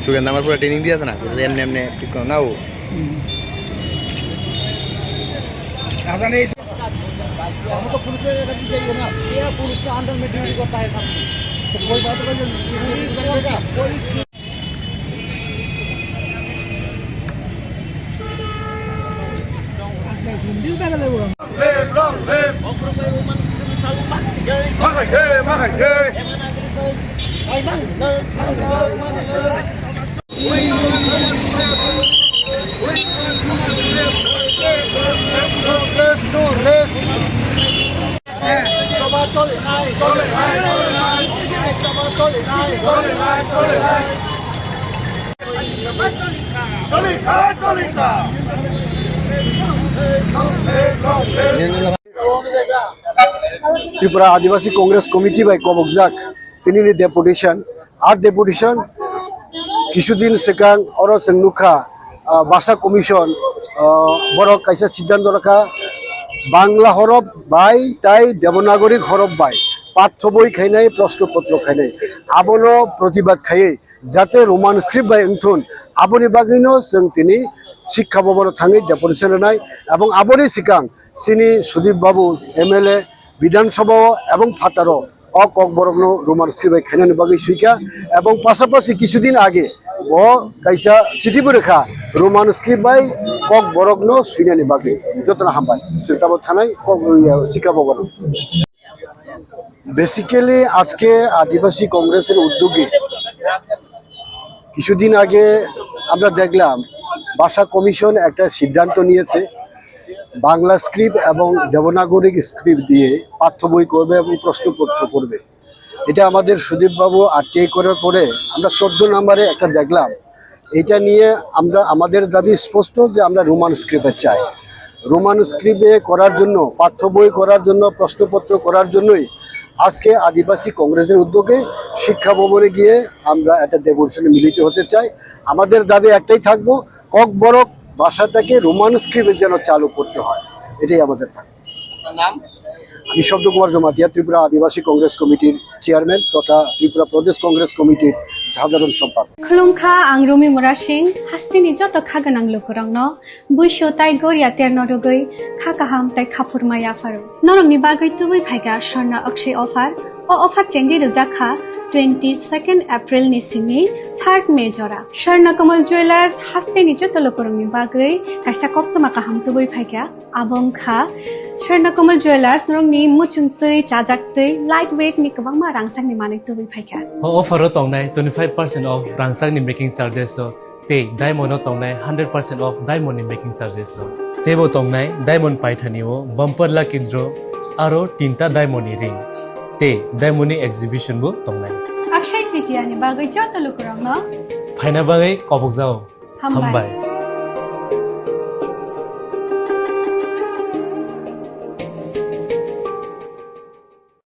সুগন্ধ আমার পুরো ট্রেনিং দিয়ে আছে না, এমনি এমনি ঠিক করো না ও पुलिस के अंडर में ड्यूटी करता है सब, तो कोई बात त्रिपुरा आदिवासी कांग्रेस कमिटी बाय कबकजाक তিনি ডেপুটেশন আর ডেপুটেশন কিছুদিন সেকাং অর সেংনুখা ভাষা কমিশন বড় কাইসা সিদ্ধান্ত রাখা বাংলা হরফ বাই তাই দেবনাগরিক হরফ বাই পাঠ্য বই খাইনাই প্রশ্নপত্র খাইনাই আবনো প্রতিবাদ খাইয়ে যাতে রোমান স্ক্রিপ্ট বাই এংথুন আবনি বাগিনো जों তিনি শিক্ষা ভবন থাঙে ডেপুটেশন নাই এবং আবনি সিকাং সিনি সুদীপ বাবু এমএলএ বিধানসভা এবং ফাতারো কক বরগ্ন রোমান স্ক্রিপ্ট বাই খাইনানি বাগি সুইকা এবং পাশাপাশি কিছুদিন আগে ব কাইসা চিঠি রেখা রোমান স্ক্রিপ্ট বাই কক বরগ্ন সুইনানি বাগি যতনা হামবাই সিলতাবো থানায় কক শিক্ষা ভবন বেসিক্যালি আজকে আদিবাসী কংগ্রেসের উদ্যোগে কিছুদিন আগে আমরা দেখলাম ভাষা কমিশন একটা সিদ্ধান্ত নিয়েছে বাংলা স্ক্রিপ্ট এবং দেবনাগরিক স্ক্রিপ্ট দিয়ে পাঠ্য বই করবে এবং প্রশ্নপত্র করবে। এটা আমাদের সুদীপবাবু আরটিআই করার পরে আমরা 14 নম্বরে একটা দেখলাম। এটা নিয়ে আমরা আমাদের দাবি স্পষ্ট যে আমরা রোমান স্ক্রিপ্টে চাই। রোমান স্ক্রিপ্টে করার জন্য পাঠ্য বই করার জন্য প্রশ্নপত্র করার জন্যই আজকে আদিবাসী কংগ্রেসের উদ্যোগে শিক্ষা ভবনে গিয়ে আমরা একটা ডেপুটেশনে মিলিত হতে চাই। আমাদের দাবি একটাই থাকবো, কক বরক ভাষাটাকে রোমান স্ক্রিপ্টে যেন চালু করতে হয়, এটাই আমাদের থাকবে। আমি শব্দ কুমার জমাতিয়া, ত্রিপুরা আদিবাসী কংগ্রেস কমিটির চেয়ারম্যান তথা ত্রিপুরা প্রদেশ কংগ্রেস কমিটির সাধারণ সম্পাদক। খুলুমখা আং রুমি মুরা সিং হাস্তিনি যত খাগানাং লোকরংনো বুইশো তাই গরিয়া তেরনরগৈ খাকাহাম তাই খাফুরমায়া ফারো নরংনি বাগৈ তুবৈ ভাইगा স্বর্ণা অক্ষয় অফার ও অফার চেঙ্গি রজাখা 22 एप्रिल नि सिमी 3 मे जरा स्वर्ण कमल ज्वेलर्स हास्तेनि जत लोकरंनि बागै काइसा कप्तमा काहाम तुबै फाइका आबंखा स्वर्ण कमल ज्वेलर्स नरंनि मुचुंतै चाजाक्तै लाइट वेट नि गोबां मा रांसांनि मानै तुबै फाइका अफर तंनाय 25% ऑफ रांसांनि मेकिंग चार्जेस ते डायमंड तंनाय 100% ऑफ डायमंड नि मेकिंग चार्जेस तेबो तंनाय डायमंड पाइथानिओ बम्पर ला केन्द्र आरो तीनटा डायमंड नि रिंग ते डायमंड एग्जिबिशन बो तंनाय अक्षय तृतीया नि बागै जत लोकरंनो फाइना बागै कबक जाओ हमबाय।